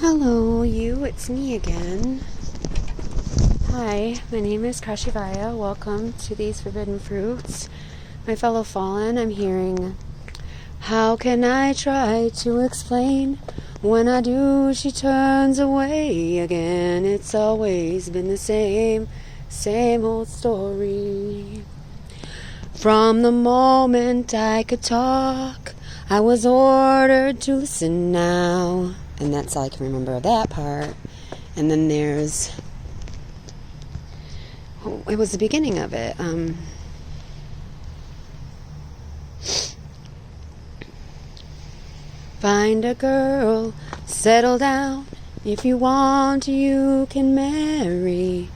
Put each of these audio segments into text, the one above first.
Hello, you. It's me again. Hi, my name is Kashivaya. Welcome to these Forbidden Fruits. My fellow fallen, I'm hearing, how can I try to explain? When I do, she turns away again. It's always been the same old story. From the moment I could talk, I was ordered to listen now. And that's all I can remember of that part. And then there's... it was the beginning of it. Find a girl, settle down. If you want, you can marry.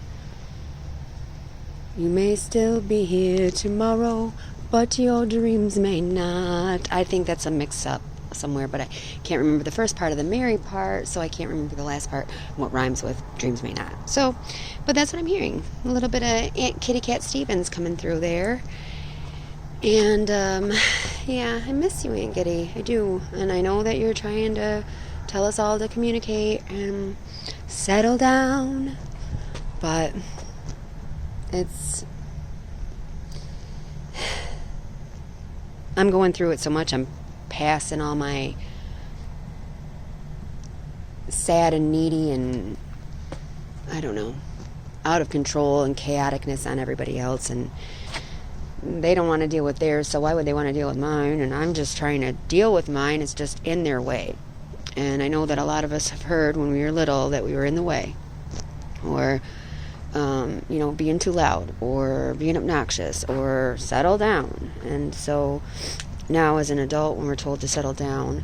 You may still be here tomorrow, but your dreams may not. I think that's a mix-up somewhere, but I can't remember the first part of the marry part, so I can't remember the last part, what rhymes with dreams may not. So, but that's what I'm hearing. A little bit of Aunt Kitty Cat Stevens coming through there. And, yeah, I miss you, Aunt Kitty. I do. And I know that you're trying to tell us all to communicate and settle down, but I'm going through it so much. I'm passing all my sad and needy and, I don't know, out of control and chaoticness on everybody else, and they don't want to deal with theirs, so why would they want to deal with mine? And I'm just trying to deal with mine. It's just in their way. And I know that a lot of us have heard when we were little that we were in the way, or being too loud, or being obnoxious, or settle down. And so now as an adult, when we're told to settle down,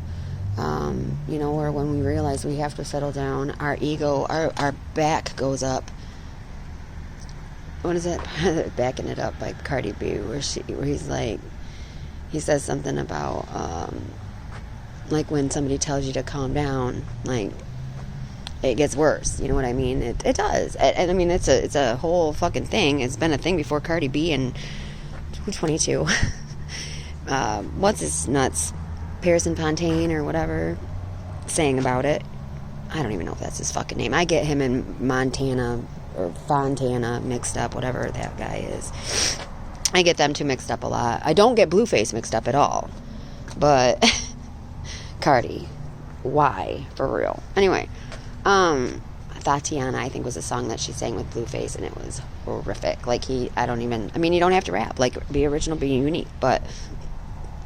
or when we realize we have to settle down, our ego, our back goes up. What is it? Backing it up by Cardi B, where he's like, he says something about, like when somebody tells you to calm down, like, it gets worse. You know what I mean? It does. And I mean, it's a whole fucking thing. It's been a thing before Cardi B and 22. What's his nuts? Pearson Fontaine or whatever, saying about it. I don't even know if that's his fucking name. I get him and Montana or Fontana mixed up, whatever that guy is. I get them two mixed up a lot. I don't get Blueface mixed up at all. But Cardi, why? For real. Anyway, Tatiana, I think, was a song that she sang with Blueface, and it was horrific. Like, you don't have to rap. Like, be original, be unique. But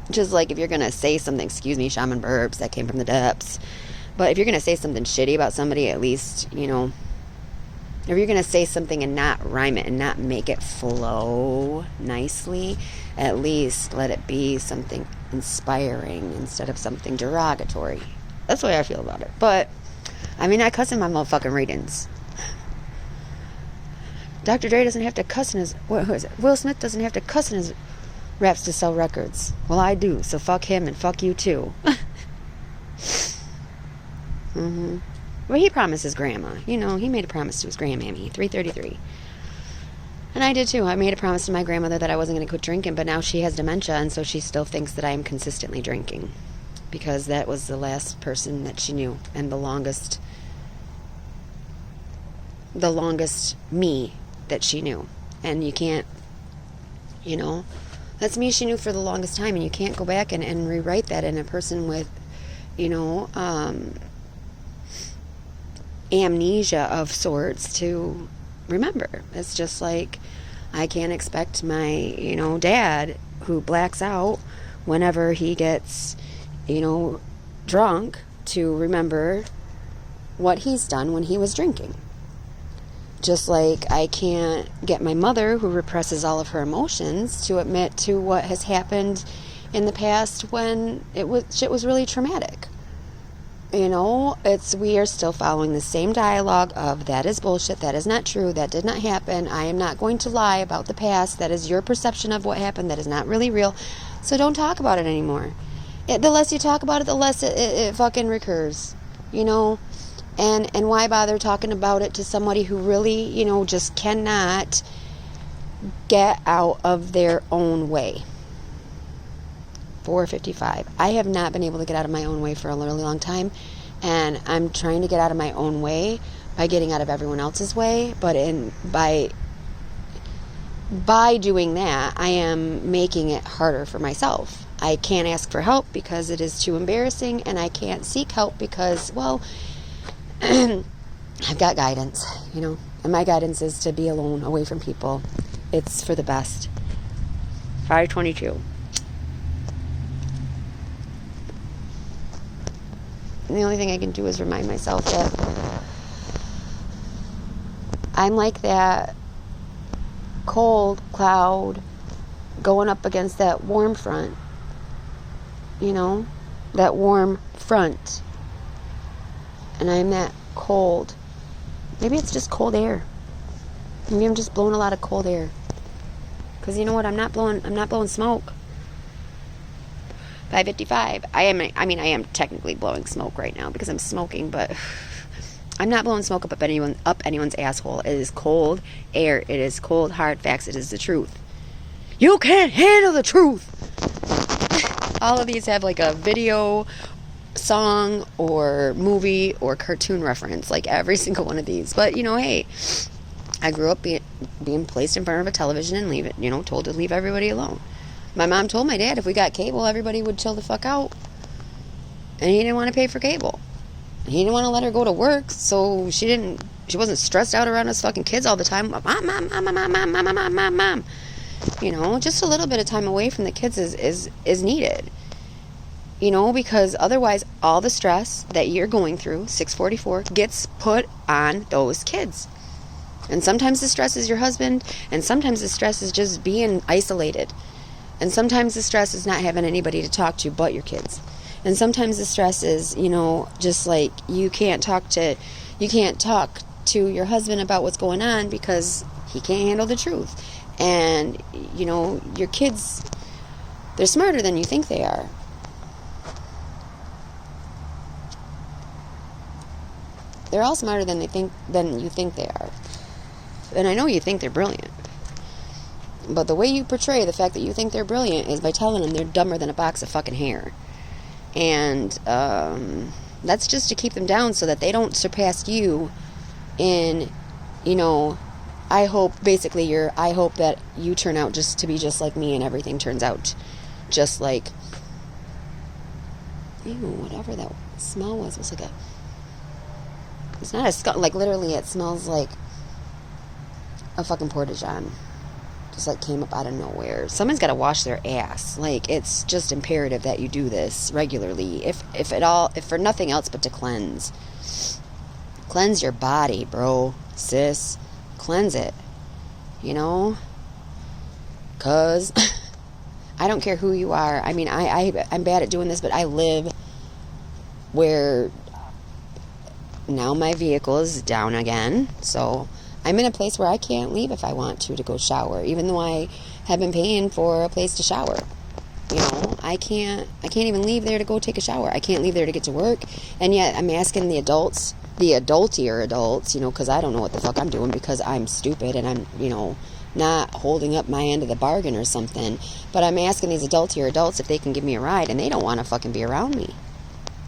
just like, if you're gonna say something, excuse me, shaman burps, that came from the depths. But if you're gonna say something shitty about somebody, at least, if you're gonna say something and not rhyme it and not make it flow nicely, at least let it be something inspiring instead of something derogatory. That's the way I feel about it. But I mean, I cuss in my motherfucking readings. Dr. Dre doesn't have to cuss in his... Who is it? Will Smith doesn't have to cuss in his raps to sell records. Well, I do, so fuck him and fuck you too. Mm-hmm. Well, he promised his grandma. He made a promise to his grandmammy, 333. And I did too. I made a promise to my grandmother that I wasn't going to quit drinking, but now she has dementia, and so she still thinks that I am consistently drinking. Because that was the last person that she knew, and the longest me that she knew. And you can't, that's me she knew for the longest time, and you can't go back and rewrite that in a person with, amnesia of sorts to remember. It's just like, I can't expect my, dad, who blacks out whenever he gets, drunk, to remember what he's done when he was drinking. Just like I can't get my mother, who represses all of her emotions, to admit to what has happened in the past when shit was really traumatic. We are still following the same dialogue of, that is bullshit, that is not true, that did not happen, I am not going to lie about the past, that is your perception of what happened, that is not really real, so don't talk about it anymore. The less you talk about it, the less it fucking recurs, and why bother talking about it to somebody who really, just cannot get out of their own way. 4:55. I have not been able to get out of my own way for a really long time, And I'm trying to get out of my own way by getting out of everyone else's way. But by doing that, I am making it harder for myself. I can't ask for help because it is too embarrassing, and I can't seek help because, well, I've got guidance, and my guidance is to be alone, away from people. It's for the best. 522. And the only thing I can do is remind myself that I'm like that cold cloud going up against that warm front. That warm front. And I'm that cold. Maybe it's just cold air. Maybe I'm just blowing a lot of cold air. Because you know what? I'm not blowing smoke. 555. I am technically blowing smoke right now because I'm smoking, but I'm not blowing smoke up anyone's asshole. It is cold air. It is cold, hard facts. It is the truth. You can't handle the truth. All of these have like a video, song, or movie, or cartoon reference. Like every single one of these. But, hey, I grew up being placed in front of a television and told to leave everybody alone. My mom told my dad if we got cable, everybody would chill the fuck out. And he didn't want to pay for cable. He didn't want to let her go to work, so she wasn't stressed out around us fucking kids all the time. Mom. Just a little bit of time away from the kids is needed. Because otherwise all the stress that you're going through, 644, gets put on those kids. And sometimes the stress is your husband, and sometimes the stress is just being isolated. And sometimes the stress is not having anybody to talk to but your kids. And sometimes the stress is, just like you can't talk to your husband about what's going on because he can't handle the truth. And, your kids, they're smarter than you think they are. They're all smarter than you think they are. And I know you think they're brilliant. But the way you portray the fact that you think they're brilliant is by telling them they're dumber than a box of fucking hair. And that's just to keep them down so that they don't surpass you in, I hope that you turn out just to be just like me and everything turns out just like, whatever that smell was. It was like it's not a skunk, like literally it smells like a fucking porta-john. Just like came up out of nowhere. Someone's got to wash their ass. Like, it's just imperative that you do this regularly, if for nothing else but to cleanse your body, bro, sis. Cleanse it, cause I don't care who you are. I mean, I'm bad at doing this, but I live where now my vehicle is down again, so I'm in a place where I can't leave if I want to go shower, even though I have been paying for a place to shower. I can't even leave there to go take a shower. I can't leave there to get to work. And yet I'm asking the adults, the adultier adults, because I don't know what the fuck I'm doing because I'm stupid and I'm, not holding up my end of the bargain or something. But I'm asking these adultier adults if they can give me a ride, and they don't want to fucking be around me.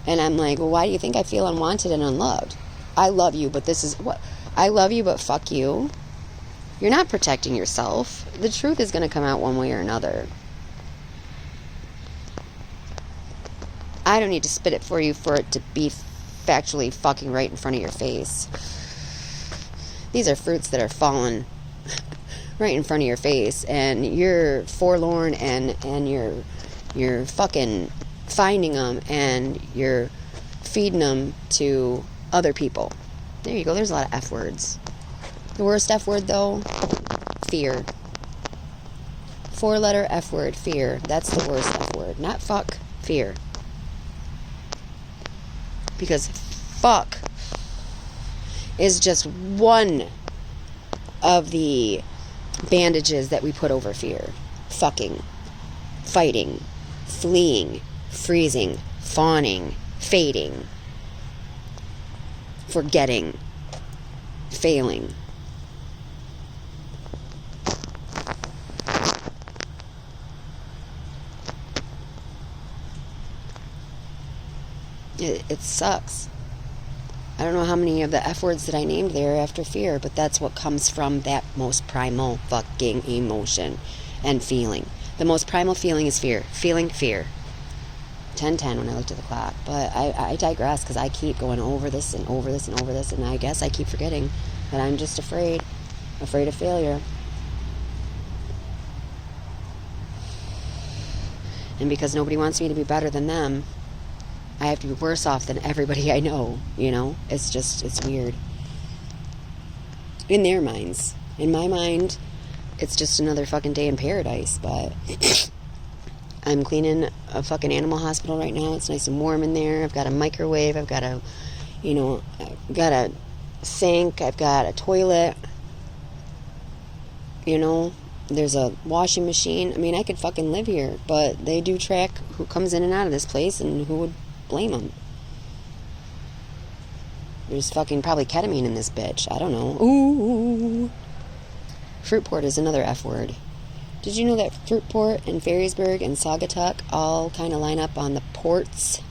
And I'm like, well, why do you think I feel unwanted and unloved? I love you, but this is what... I love you, but fuck you. You're not protecting yourself. The truth is going to come out one way or another. I don't need to spit it for you for it to be factually fucking right in front of your face. These are fruits that are falling right in front of your face, and you're forlorn, and you're fucking finding them, and you're feeding them to other people. There you go. There's a lot of F words. The worst F word, though, fear. 4-letter F word, fear. That's the worst F word. Not fuck, fear. Because fuck is just one of the bandages that we put over fear. Fucking, fighting, fleeing, freezing, fawning, fading, forgetting, failing. It sucks. I don't know how many of the F words that I named there after fear, but that's what comes from that most primal fucking emotion and feeling. The most primal feeling is fear. Feeling fear. 10:10 when I looked at the clock. But I digress because I keep going over this and over this and over this, and I guess I keep forgetting that I'm just afraid of failure. And because nobody wants me to be better than them, I have to be worse off than everybody I know, you know? It's weird. In their minds. In my mind, it's just another fucking day in paradise, but I'm cleaning a fucking animal hospital right now. It's nice and warm in there. I've got a microwave. I've got a sink. I've got a toilet. You know, there's a washing machine. I mean, I could fucking live here, but they do track who comes in and out of this place, and who would blame them? There's fucking probably ketamine in this bitch. I don't know. Ooh. Fruitport is another F word. Did you know that Fruitport and Ferrisburg and Saugatuck all kind of line up on the ports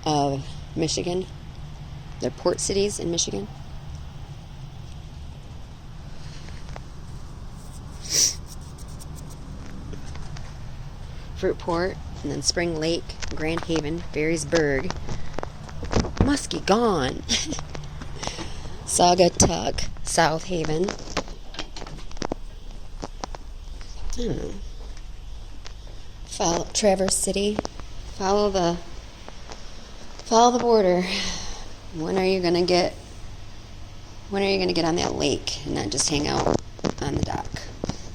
of Michigan? They're port cities in Michigan. Fruitport, and then Spring Lake, Grand Haven, Ferrisburg, Muskegon, Saugatuck, South Haven. I don't know. Follow Traverse City. Follow the border. When are you gonna get on that lake and not just hang out on the dock?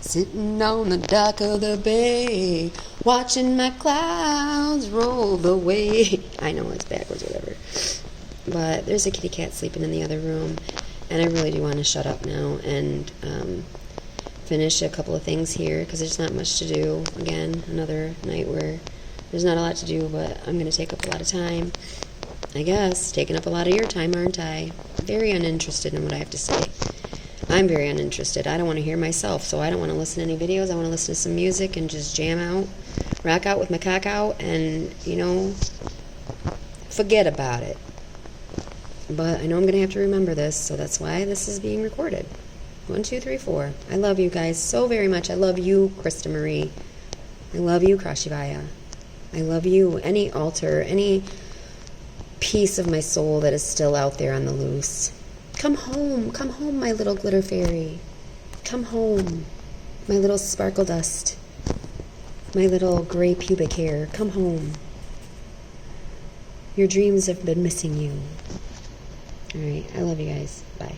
Sitting on the dock of the bay, watching my clouds roll away. I know it's backwards, whatever. But there's a kitty cat sleeping in the other room, and I really do want to shut up now and finish a couple of things here, because there's not much to do. Again, another night where there's not a lot to do, but I'm going to take up a lot of time. I guess, taking up a lot of your time, aren't I? Very uninterested in what I have to say. I'm very uninterested. I don't want to hear myself, so I don't want to listen to any videos. I want to listen to some music and just jam out, rock out with my cock out, and, you know, forget about it. But I know I'm going to have to remember this, so that's why this is being recorded. 1, 2, 3, 4. I love you guys so very much. I love you, Krista Marie. I love you, Krashivaya. I love you. Any altar, any piece of my soul that is still out there on the loose. Come home, my little glitter fairy. Come home, my little sparkle dust. My little gray pubic hair. Come home. Your dreams have been missing you. Alright, I love you guys. Bye.